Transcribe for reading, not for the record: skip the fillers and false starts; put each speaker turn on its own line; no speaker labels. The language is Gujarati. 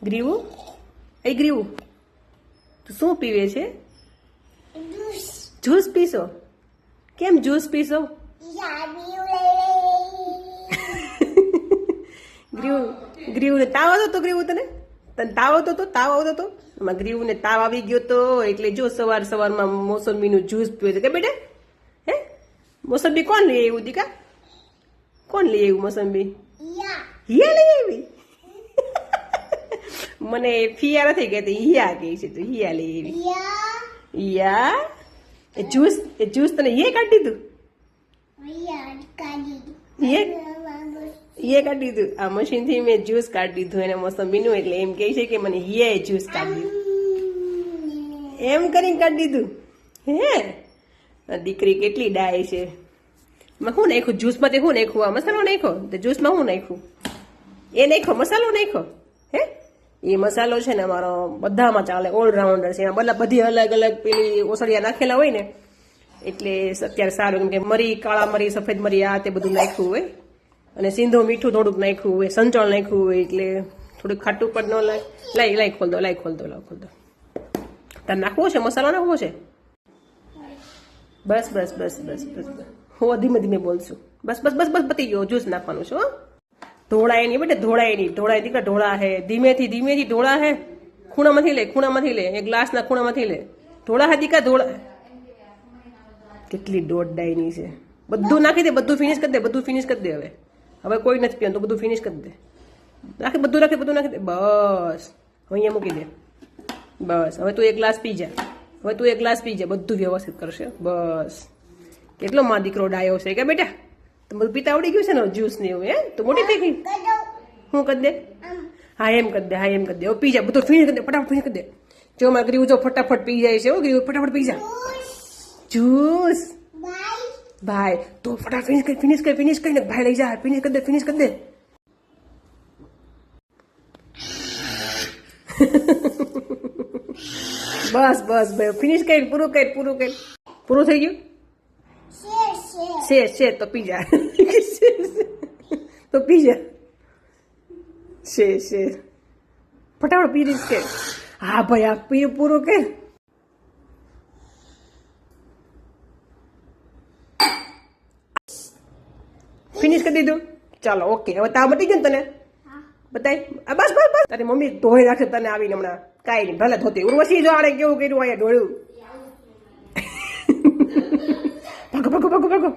ગ્રીવું એ ગ્રીવું તું શું પીવે છે? જ્યુસ પીશો? કેમ જ્યુસ પીશો? ગ્રીવું ગ્રીવું ને તાવ આવતો તો ગ્રીવું તને તાવ આવતો તો એમાં ગ્રીવું ને તાવ આવી ગયો તો એટલે જો સવારમાં મોસંબીનું જ્યુસ પીવે છે કે બેટા? હે મોસંબી કોણ લઈ આવ્યું દીકા? કોણ લઈ આવ્યું મોસંબી? હિયા લઈ આવી. મને ફિયા નથી કહેતી, હિયા કહે છે. તો હિયા લઈ આવી. હિયા એ જ્યુસ તને હિયે કાઢી દીધું? હિયે કાઢી દીધું. આ મશીનથી મેં જ્યુસ કાઢી દીધું એને મોસંબીનું, એટલે એમ કહે છે કે મને હિયાએ જ્યુસ કાઢી દીધું. એમ કરીને કાઢી દીધું. હે દીકરી કેટલી ડાય છે. એમાં શું નાખ્યું જ્યુસમાં? તે શું નાખ્યું? આ મસાલો નાખ્યો? તે જ્યુસમાં શું નાખ્યું? એ નાખ્યો મસાલો નાખ્યો? હે એ મસાલો છે ને અમારો બધામાં ચાલે, ઓલરાઉન્ડર છે. એમાં બધી અલગ અલગ પેલી ઓસળિયા નાખેલા હોય ને એટલે અત્યારે સારું. કેમ કે મરી, કાળા મરી, સફેદ મરી, આ તે બધું નાખ્યું હોય, અને સિંધો મીઠું થોડુંક નાખ્યું હોય, સંચળ નાખ્યું હોય, એટલે થોડુંક ખાટું પણ ન લાય. લાઈ ખોલ દો. તારે નાખવો છે મસાલો? નાખવો છે? બસ હું ધીમે ધીમે બોલશું. બસ પતી ગયો. જ્યુસ નાખવાનું છે. ઢોળાય નહીં બેટા, ઢોળાય દીકરા, ઢોળા હે. ધીમેથી ઢોળા હે. ખૂણામાંથી લે. એક ગ્લાસના ખૂણામાંથી લે. ઢોળા હે દીકરા, ઢોળા. કેટલી દોડડાઈની છે. બધું નાખી દે, બધું ફિનિશ કરી દે. હવે કોઈ નથી પીવાનું તો બધું ફિનિશ કરી દે. બધું નાખી દે. બસ અહીંયા મૂકી દે. બસ હવે તું એક ગ્લાસ પી જા. બધું વ્યવસ્થિત કરશે. બસ કેટલો માં દીકરો ડાયો છે કે બેટા? તો બધું પીતા આવડી ગયું છે ને જ્યુસ ને એવું? હે તો મોટી થઈ ગઈ. શું કરી દે? હા એમ કરી દે. હવે પી જા. બધું ફિનિશ કરી દે. ફટાફટ ફિનિશ કરી દે. જો મારે ગ્રીવું જો ફટાફટ પી જાય છે. ગ્રીવું ફટાફટ પી જા. જ્યુસ ભાઈ તો ફટાફટ ફિનિશ કરીને ભાઈ લઈ જા. ફિનિશ કરી દે. બસ ભાઈ ફિનિશ કરી. પૂરું થઈ ગયું? છે તો પી જા. તો પી જા. છે ફટાફટ પી દઈશ કે? હા ભાઈ આ પી પૂરું કે. ફિનિશ કરી દીધું? ચાલો ઓકે. હવે તાવ મટી ગયો ને તને? બતાય. બસ તારી મમ્મી ધોઈ રાખશે તને આવીને હમણાં. કાંઈ નહીં ભલે ધોતી. ઉર્વશી જો આને કેવું કર્યું અહીંયા ઢોળ્યું. ભાગો